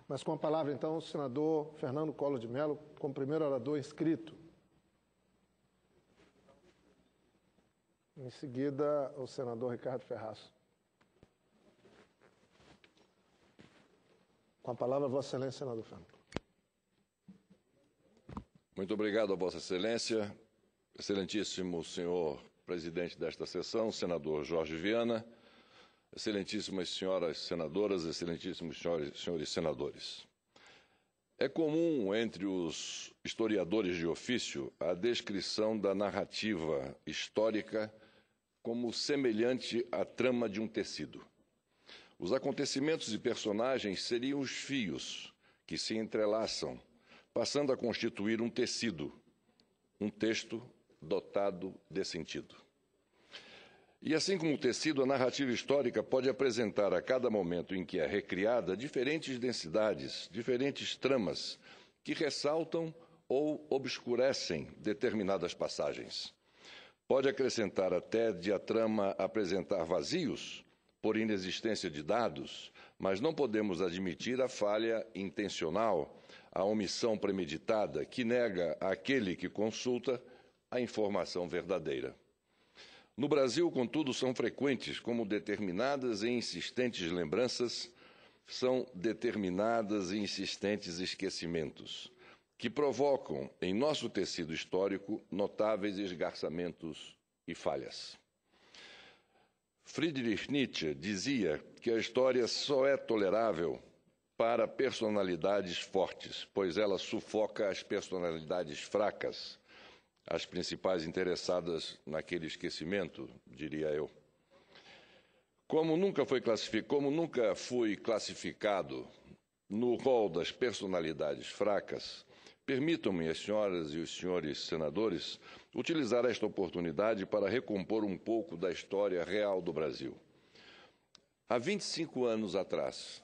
Mas com a palavra, então, o senador Fernando Collor de Mello, como primeiro orador inscrito. Em seguida, o senador Ricardo Ferraz. Com a palavra, Vossa Excelência, senador Fernando. Muito obrigado a Vossa Excelência, excelentíssimo senhor presidente desta sessão, senador Jorge Viana, excelentíssimas senhoras senadoras, excelentíssimos senhores senadores. É comum entre os historiadores de ofício a descrição da narrativa histórica como semelhante à trama de um tecido. Os acontecimentos e personagens seriam os fios que se entrelaçam, passando a constituir um tecido, um texto dotado de sentido. E assim como o tecido, a narrativa histórica pode apresentar a cada momento em que é recriada diferentes densidades, diferentes tramas que ressaltam ou obscurecem determinadas passagens. Pode acrescentar até de a trama apresentar vazios por inexistência de dados, mas não podemos admitir a falha intencional, a omissão premeditada que nega àquele que consulta a informação verdadeira. No Brasil, contudo, são frequentes como determinadas e insistentes lembranças, são determinadas e insistentes esquecimentos, que provocam em nosso tecido histórico notáveis esgarçamentos e falhas. Friedrich Nietzsche dizia que a história só é tolerável para personalidades fortes, pois ela sufoca as personalidades fracas, as principais interessadas naquele esquecimento, diria eu. Como nunca fui classificado no rol das personalidades fracas, permitam-me, as senhoras e os senhores senadores, utilizar esta oportunidade para recompor um pouco da história real do Brasil. Há 25 anos atrás,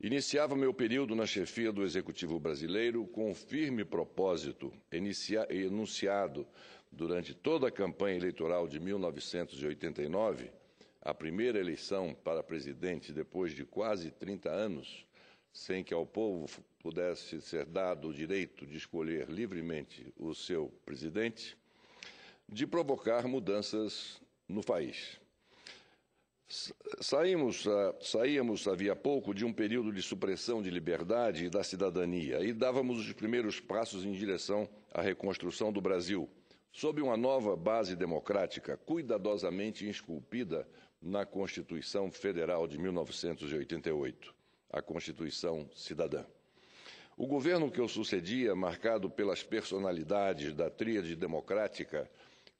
iniciava meu período na chefia do Executivo brasileiro com o firme propósito enunciado durante toda a campanha eleitoral de 1989, a primeira eleição para presidente depois de quase 30 anos, sem que ao povo pudesse ser dado o direito de escolher livremente o seu presidente, de provocar mudanças no país. Saíamos havia pouco de um período de supressão de liberdade e da cidadania e dávamos os primeiros passos em direção à reconstrução do Brasil, sob uma nova base democrática cuidadosamente esculpida na Constituição Federal de 1988, a Constituição Cidadã. O governo que eu sucedia, marcado pelas personalidades da tríade democrática,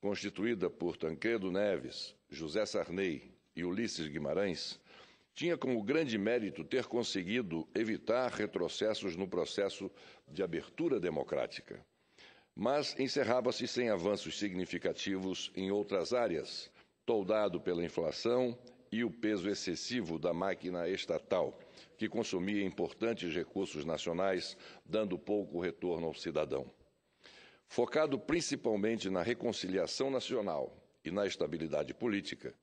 constituída por Tancredo Neves, José Sarney e Ulisses Guimarães, tinha como grande mérito ter conseguido evitar retrocessos no processo de abertura democrática. Mas encerrava-se sem avanços significativos em outras áreas, toldado pela inflação e o peso excessivo da máquina estatal, que consumia importantes recursos nacionais, dando pouco retorno ao cidadão. Focado principalmente na reconciliação nacional e na estabilidade política,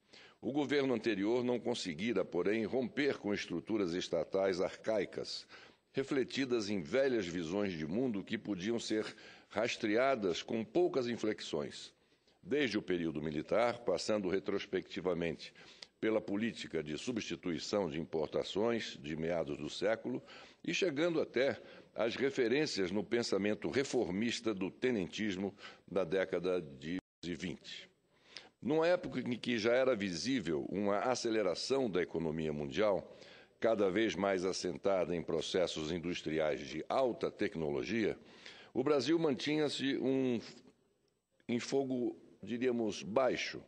o governo anterior não conseguira, porém, romper com estruturas estatais arcaicas, refletidas em velhas visões de mundo que podiam ser rastreadas com poucas inflexões, desde o período militar, passando retrospectivamente pela política de substituição de importações de meados do século e chegando até às referências no pensamento reformista do tenentismo da década de 20. Numa época em que já era visível uma aceleração da economia mundial, cada vez mais assentada em processos industriais de alta tecnologia, o Brasil mantinha-se em fogo, diríamos, baixo,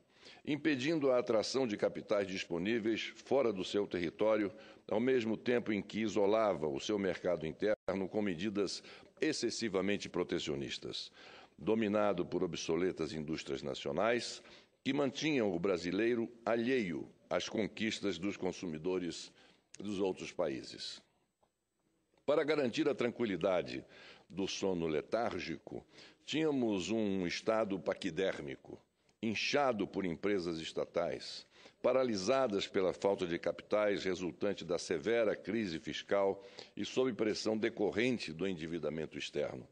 impedindo a atração de capitais disponíveis fora do seu território, ao mesmo tempo em que isolava o seu mercado interno com medidas excessivamente protecionistas, dominado por obsoletas indústrias nacionais, que mantinham o brasileiro alheio às conquistas dos consumidores dos outros países. Para garantir a tranquilidade do sono letárgico, tínhamos um Estado paquidérmico, inchado por empresas estatais, paralisadas pela falta de capitais resultante da severa crise fiscal e sob pressão decorrente do endividamento externo.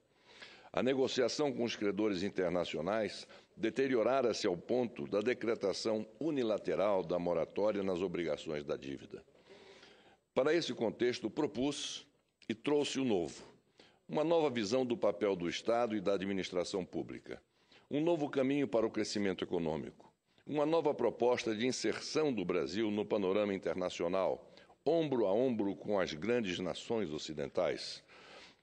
A negociação com os credores internacionais deteriorara-se ao ponto da decretação unilateral da moratória nas obrigações da dívida. Para esse contexto, propus e trouxe o novo, uma nova visão do papel do Estado e da administração pública, um novo caminho para o crescimento econômico, uma nova proposta de inserção do Brasil no panorama internacional, ombro a ombro com as grandes nações ocidentais,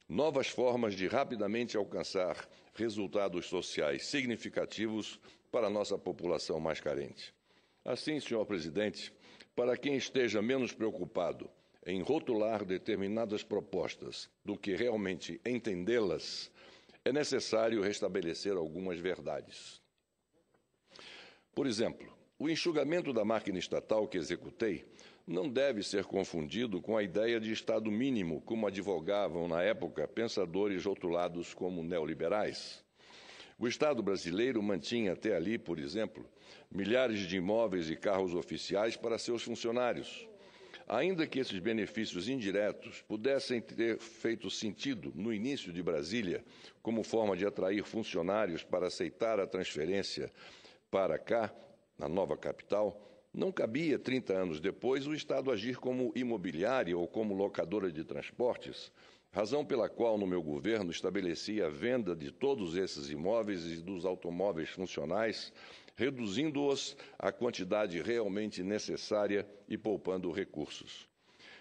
novas formas de rapidamente alcançar resultados sociais significativos para a nossa população mais carente. Assim, senhor presidente, para quem esteja menos preocupado em rotular determinadas propostas do que realmente entendê-las, é necessário restabelecer algumas verdades. Por exemplo, o enxugamento da máquina estatal que executei não deve ser confundido com a ideia de Estado mínimo, como advogavam na época pensadores rotulados como neoliberais. O Estado brasileiro mantinha até ali, por exemplo, milhares de imóveis e carros oficiais para seus funcionários. Ainda que esses benefícios indiretos pudessem ter feito sentido no início de Brasília, como forma de atrair funcionários para aceitar a transferência para cá, na nova capital, não cabia, 30 anos depois, o Estado agir como imobiliária ou como locadora de transportes, razão pela qual, no meu governo, estabeleci a venda de todos esses imóveis e dos automóveis funcionais, reduzindo-os à quantidade realmente necessária e poupando recursos.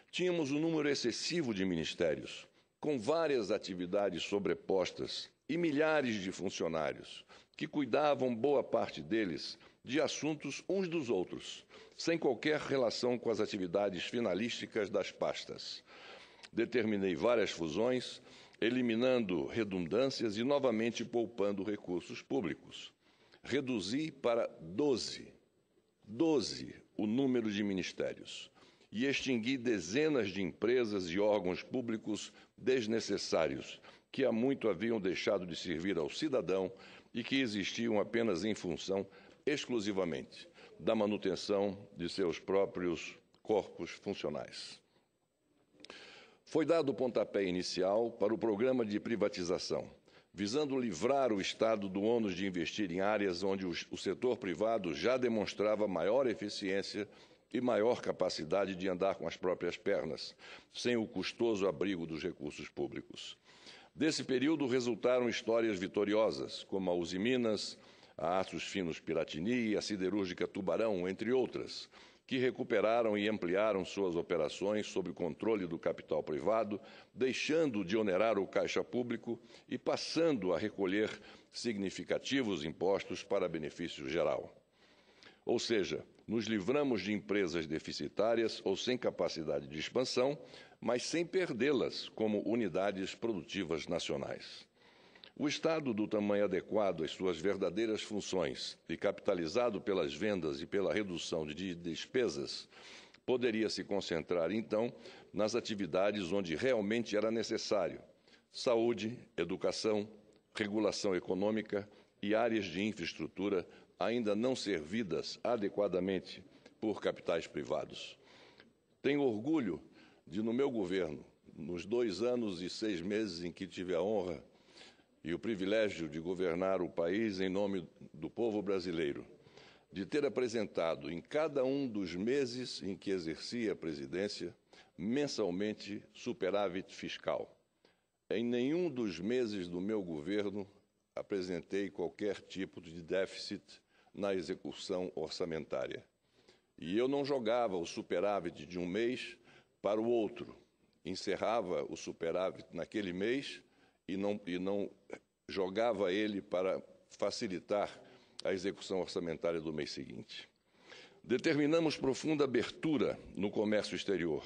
Tínhamos um número excessivo de ministérios, com várias atividades sobrepostas e milhares de funcionários, que cuidavam, boa parte deles, de assuntos uns dos outros, sem qualquer relação com as atividades finalísticas das pastas. Determinei várias fusões, eliminando redundâncias e novamente poupando recursos públicos. Reduzi para 12 o número de ministérios e extingui dezenas de empresas e órgãos públicos desnecessários, que há muito haviam deixado de servir ao cidadão e que existiam apenas em função, exclusivamente, da manutenção de seus próprios corpos funcionais. Foi dado o pontapé inicial para o programa de privatização, visando livrar o Estado do ônus de investir em áreas onde o setor privado já demonstrava maior eficiência e maior capacidade de andar com as próprias pernas, sem o custoso abrigo dos recursos públicos. Desse período resultaram histórias vitoriosas, como a Usiminas, a Aços Finos Piratini e a Siderúrgica Tubarão, entre outras, que recuperaram e ampliaram suas operações sob o controle do capital privado, deixando de onerar o caixa público e passando a recolher significativos impostos para benefício geral. Ou seja, nos livramos de empresas deficitárias ou sem capacidade de expansão, mas sem perdê-las como unidades produtivas nacionais. O Estado, do tamanho adequado às suas verdadeiras funções e capitalizado pelas vendas e pela redução de despesas, poderia se concentrar, então, nas atividades onde realmente era necessário: saúde, educação, regulação econômica e áreas de infraestrutura ainda não servidas adequadamente por capitais privados. Tenho orgulho de, no meu governo, nos 2 anos e 6 meses em que tive a honra e o privilégio de governar o país em nome do povo brasileiro, de ter apresentado em cada um dos meses em que exerci a presidência, mensalmente, superávit fiscal. Em nenhum dos meses do meu governo apresentei qualquer tipo de déficit na execução orçamentária. E eu não jogava o superávit de um mês para o outro. Encerrava o superávit naquele mês e não jogava ele para facilitar a execução orçamentária do mês seguinte. Determinamos profunda abertura no comércio exterior,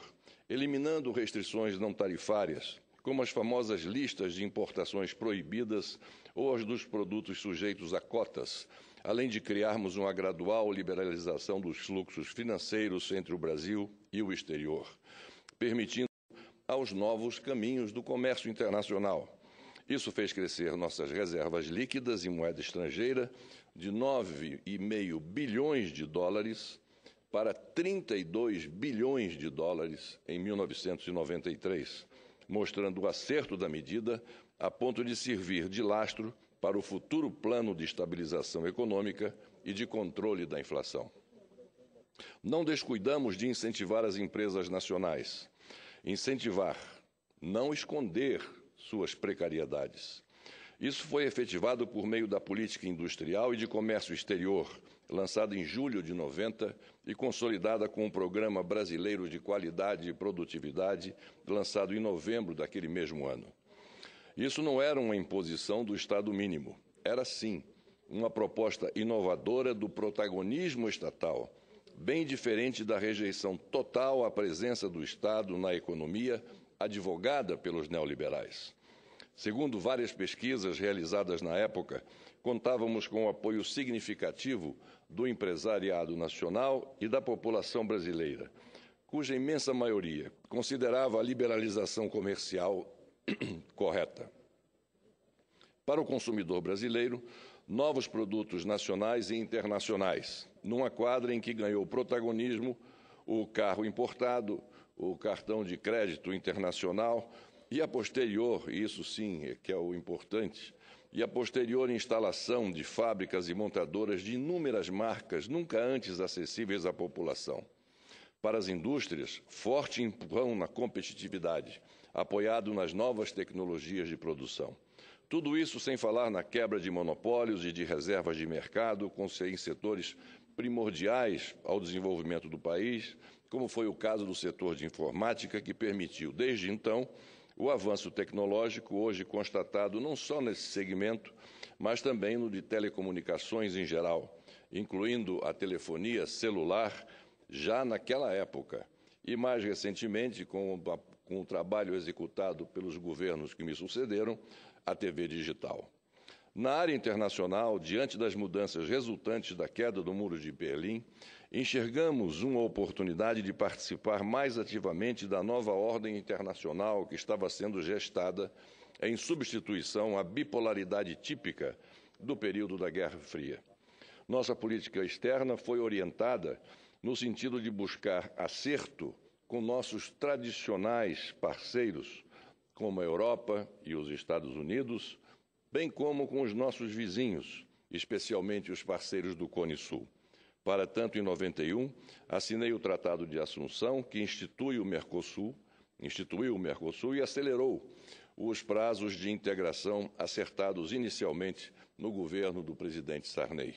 eliminando restrições não tarifárias, como as famosas listas de importações proibidas ou as dos produtos sujeitos a cotas, além de criarmos uma gradual liberalização dos fluxos financeiros entre o Brasil e o exterior, permitindo aos novos caminhos do comércio internacional. Isso fez crescer nossas reservas líquidas em moeda estrangeira de 9,5 bilhões de dólares para 32 bilhões de dólares em 1993, mostrando o acerto da medida a ponto de servir de lastro para o futuro plano de estabilização econômica e de controle da inflação. Não descuidamos de incentivar as empresas nacionais. Incentivar, não esconder suas precariedades. Isso foi efetivado por meio da política industrial e de comércio exterior, lançada em julho de 90 e consolidada com o Programa Brasileiro de Qualidade e Produtividade, lançado em novembro daquele mesmo ano. Isso não era uma imposição do Estado mínimo, era sim uma proposta inovadora do protagonismo estatal, bem diferente da rejeição total à presença do Estado na economia, advogada pelos neoliberais. Segundo várias pesquisas realizadas na época, contávamos com o apoio significativo do empresariado nacional e da população brasileira, cuja imensa maioria considerava a liberalização comercial correta. Para o consumidor brasileiro, novos produtos nacionais e internacionais, numa quadra em que ganhou protagonismo o carro importado, o cartão de crédito internacional e a posterior, isso sim é que é o importante, e a posterior instalação de fábricas e montadoras de inúmeras marcas nunca antes acessíveis à população. Para as indústrias, forte empurrão na competitividade, apoiado nas novas tecnologias de produção. Tudo isso sem falar na quebra de monopólios e de reservas de mercado em setores primordiais ao desenvolvimento do país, como foi o caso do setor de informática, que permitiu, desde então, o avanço tecnológico hoje constatado não só nesse segmento, mas também no de telecomunicações em geral, incluindo a telefonia celular já naquela época e, mais recentemente, com o trabalho executado pelos governos que me sucederam, a TV digital. Na área internacional, diante das mudanças resultantes da queda do Muro de Berlim, enxergamos uma oportunidade de participar mais ativamente da nova ordem internacional que estava sendo gestada em substituição à bipolaridade típica do período da Guerra Fria. Nossa política externa foi orientada no sentido de buscar acerto com nossos tradicionais parceiros, como a Europa e os Estados Unidos, bem como com os nossos vizinhos, especialmente os parceiros do Cone Sul. Para tanto, em 91, assinei o Tratado de Assunção, que instituiu o Mercosul e acelerou os prazos de integração acertados inicialmente no governo do presidente Sarney.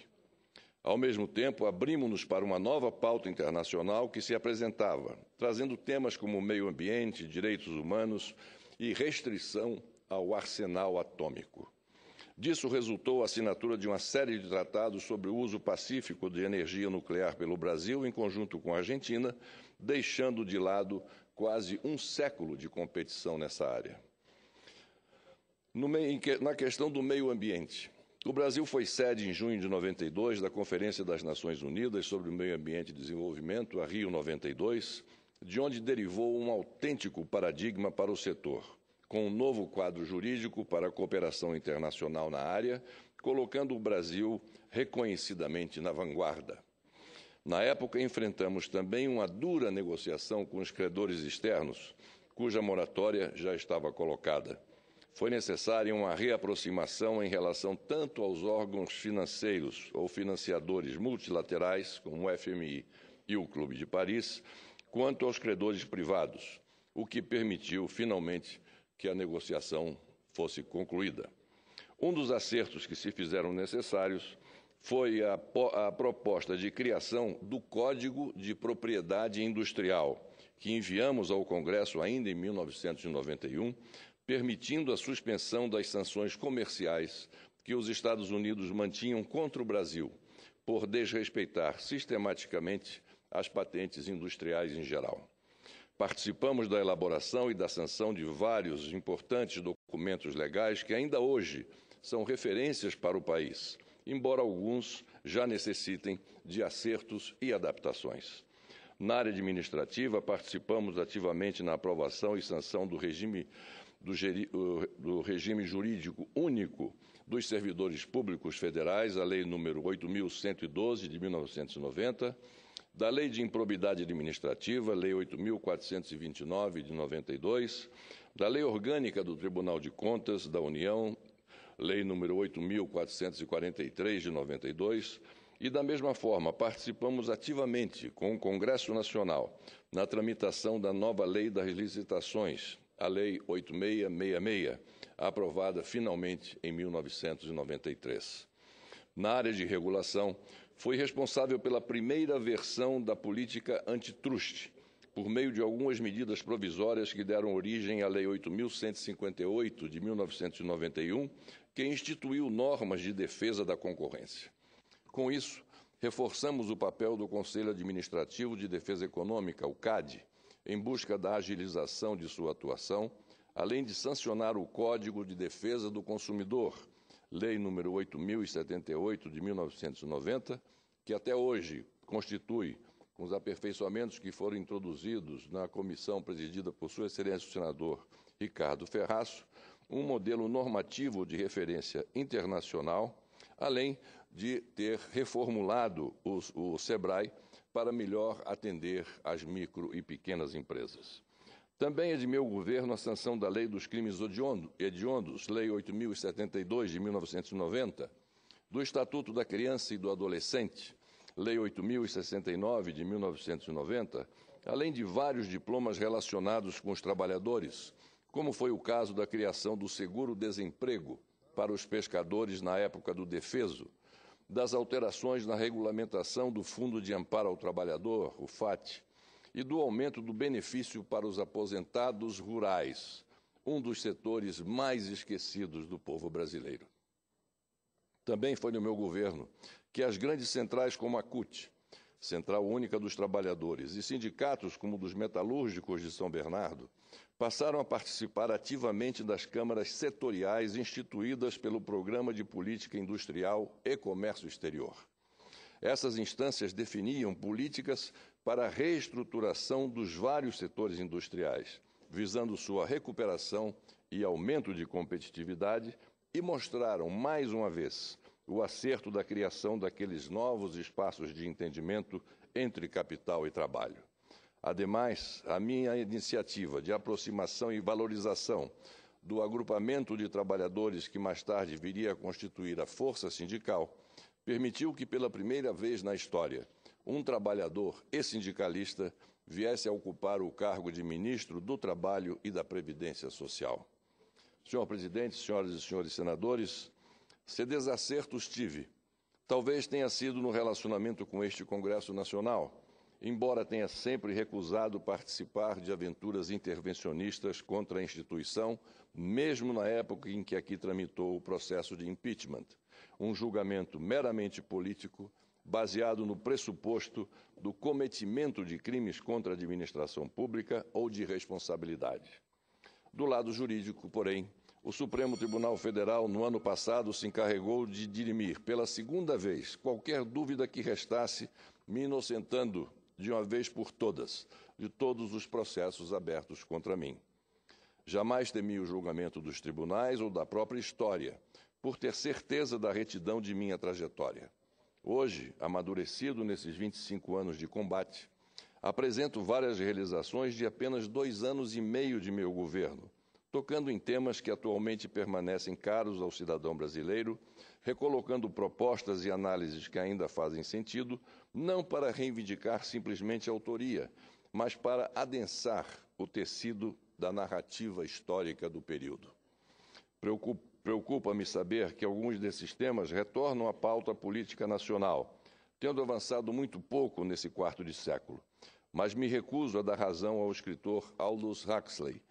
Ao mesmo tempo, abrimos-nos para uma nova pauta internacional que se apresentava, trazendo temas como meio ambiente, direitos humanos e restrição ao arsenal atômico. Disso resultou a assinatura de uma série de tratados sobre o uso pacífico de energia nuclear pelo Brasil, em conjunto com a Argentina, deixando de lado quase um século de competição nessa área. Na questão do meio ambiente, o Brasil foi sede, em junho de 92, da Conferência das Nações Unidas sobre o Meio Ambiente e Desenvolvimento, a Rio 92, de onde derivou um autêntico paradigma para o setor, com um novo quadro jurídico para a cooperação internacional na área, colocando o Brasil reconhecidamente na vanguarda. Na época, enfrentamos também uma dura negociação com os credores externos, cuja moratória já estava colocada. Foi necessária uma reaproximação em relação tanto aos órgãos financeiros ou financiadores multilaterais, como o FMI e o Clube de Paris, quanto aos credores privados, o que permitiu, finalmente, que a negociação fosse concluída. Um dos acertos que se fizeram necessários foi a proposta de criação do Código de Propriedade Industrial, que enviamos ao Congresso ainda em 1991, permitindo a suspensão das sanções comerciais que os Estados Unidos mantinham contra o Brasil, por desrespeitar sistematicamente as patentes industriais em geral. Participamos da elaboração e da sanção de vários importantes documentos legais que ainda hoje são referências para o país, embora alguns já necessitem de acertos e adaptações. Na área administrativa, participamos ativamente na aprovação e sanção do regime jurídico único dos servidores públicos federais, a Lei nº 8.112, de 1990, da Lei de Improbidade Administrativa, Lei 8.429, de 92, da Lei Orgânica do Tribunal de Contas da União, Lei número 8.443, de 92, e, da mesma forma, participamos ativamente com o Congresso Nacional na tramitação da nova Lei das Licitações, a Lei 8666, aprovada finalmente em 1993. Na área de regulação, foi responsável pela primeira versão da política antitruste, por meio de algumas medidas provisórias que deram origem à Lei 8.158, de 1991, que instituiu normas de defesa da concorrência. Com isso, reforçamos o papel do Conselho Administrativo de Defesa Econômica, o CAD, em busca da agilização de sua atuação, além de sancionar o Código de Defesa do Consumidor, Lei número 8.078, de 1990, que até hoje constitui, com os aperfeiçoamentos que foram introduzidos na comissão presidida por Sua Excelência o senador Ricardo Ferraço, um modelo normativo de referência internacional, além de ter reformulado o SEBRAE para melhor atender as micro e pequenas empresas. Também é de meu governo a sanção da Lei dos Crimes Hediondos, Lei 8.072, de 1990, do Estatuto da Criança e do Adolescente, Lei 8.069, de 1990, além de vários diplomas relacionados com os trabalhadores, como foi o caso da criação do seguro-desemprego para os pescadores na época do Defeso, das alterações na regulamentação do Fundo de Amparo ao Trabalhador, o FAT, e do aumento do benefício para os aposentados rurais, um dos setores mais esquecidos do povo brasileiro. Também foi no meu governo que as grandes centrais como a CUT, Central Única dos Trabalhadores, e sindicatos como o dos metalúrgicos de São Bernardo, passaram a participar ativamente das câmaras setoriais instituídas pelo Programa de Política Industrial e Comércio Exterior. Essas instâncias definiam políticas para a reestruturação dos vários setores industriais, visando sua recuperação e aumento de competitividade, e mostraram, mais uma vez, o acerto da criação daqueles novos espaços de entendimento entre capital e trabalho. Ademais, a minha iniciativa de aproximação e valorização do agrupamento de trabalhadores que mais tarde viria a constituir a força sindical permitiu que, pela primeira vez na história, um trabalhador e sindicalista viesse a ocupar o cargo de ministro do Trabalho e da Previdência Social. Senhor Presidente, senhoras e senhores senadores, se desacertos tive, talvez tenha sido no relacionamento com este Congresso Nacional, embora tenha sempre recusado participar de aventuras intervencionistas contra a instituição, mesmo na época em que aqui tramitou o processo de impeachment, um julgamento meramente político, baseado no pressuposto do cometimento de crimes contra a administração pública ou de responsabilidade. Do lado jurídico, porém, o Supremo Tribunal Federal, no ano passado, se encarregou de dirimir, pela segunda vez, qualquer dúvida que restasse, me inocentando, de uma vez por todas, de todos os processos abertos contra mim. Jamais temi o julgamento dos tribunais ou da própria história, por ter certeza da retidão de minha trajetória. Hoje, amadurecido nesses 25 anos de combate, apresento várias realizações de apenas 2 anos e meio de meu governo, tocando em temas que atualmente permanecem caros ao cidadão brasileiro, recolocando propostas e análises que ainda fazem sentido, não para reivindicar simplesmente a autoria, mas para adensar o tecido da narrativa histórica do período. Preocupa-me saber que alguns desses temas retornam à pauta política nacional, tendo avançado muito pouco nesse quarto de século, mas me recuso a dar razão ao escritor Aldous Huxley,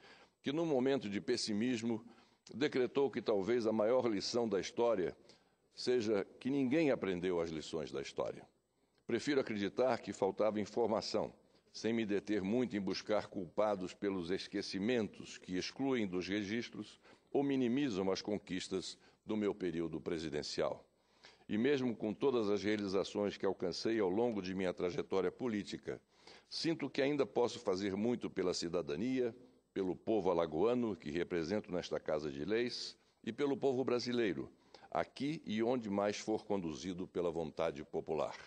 que, num momento de pessimismo, decretou que talvez a maior lição da história seja que ninguém aprendeu as lições da história. Prefiro acreditar que faltava informação, sem me deter muito em buscar culpados pelos esquecimentos que excluem dos registros ou minimizam as conquistas do meu período presidencial. E mesmo com todas as realizações que alcancei ao longo de minha trajetória política, sinto que ainda posso fazer muito pela cidadania, pelo povo alagoano, que represento nesta Casa de Leis, e pelo povo brasileiro, aqui e onde mais for conduzido pela vontade popular.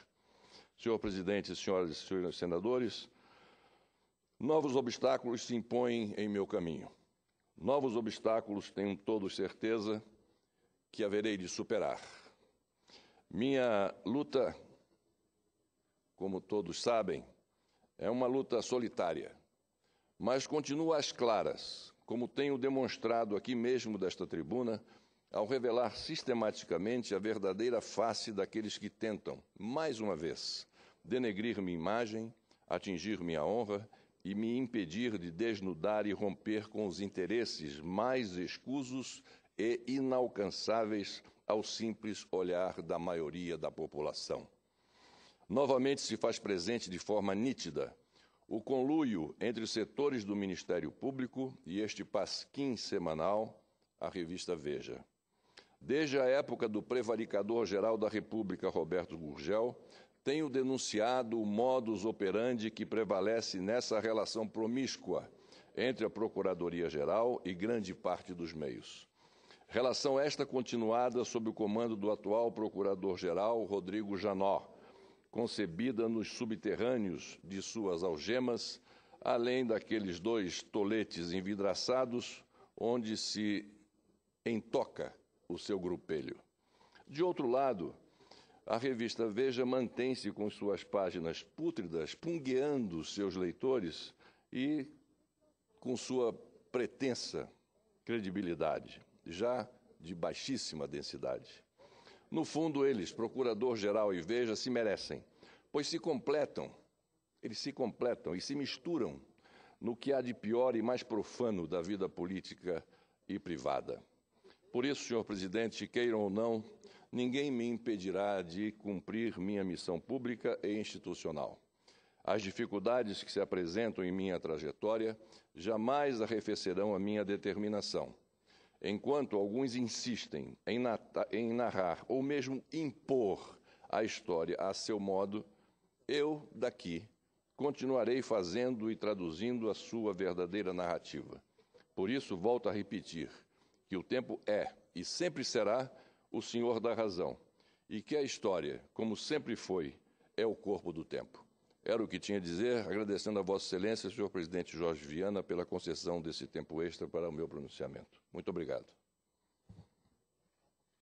Senhor presidente, senhoras e senhores senadores, novos obstáculos se impõem em meu caminho. Novos obstáculos, tenho todos certeza, que haverei de superar. Minha luta, como todos sabem, é uma luta solitária, mas continua às claras, como tenho demonstrado aqui mesmo desta tribuna, ao revelar sistematicamente a verdadeira face daqueles que tentam, mais uma vez, denegrir minha imagem, atingir minha honra e me impedir de desnudar e romper com os interesses mais escusos e inalcançáveis ao simples olhar da maioria da população. Novamente se faz presente de forma nítida o conluio entre os setores do Ministério Público e este pasquim semanal, a revista Veja. Desde a época do prevaricador-geral da República, Roberto Gurgel, tenho denunciado o modus operandi que prevalece nessa relação promíscua entre a Procuradoria-Geral e grande parte dos meios. Relação esta continuada sob o comando do atual Procurador-Geral, Rodrigo Janot, concebida nos subterrâneos de suas algemas, além daqueles 2 toletes envidraçados onde se entoca o seu grupelho. De outro lado, a revista Veja mantém-se com suas páginas pútridas, pungueando seus leitores e com sua pretensa credibilidade, já de baixíssima densidade. No fundo, eles, Procurador-Geral e Veja, se merecem, pois eles se completam e se misturam no que há de pior e mais profano da vida política e privada. Por isso, senhor presidente, queiram ou não, ninguém me impedirá de cumprir minha missão pública e institucional. As dificuldades que se apresentam em minha trajetória jamais arrefecerão a minha determinação. Enquanto alguns insistem em narrar ou mesmo impor a história a seu modo, eu, daqui, continuarei fazendo e traduzindo a sua verdadeira narrativa. Por isso, volto a repetir que o tempo é e sempre será o senhor da razão e que a história, como sempre foi, é o corpo do tempo. Era o que tinha a dizer, agradecendo a Vossa Excelência, senhor presidente Jorge Viana, pela concessão desse tempo extra para o meu pronunciamento. Muito obrigado.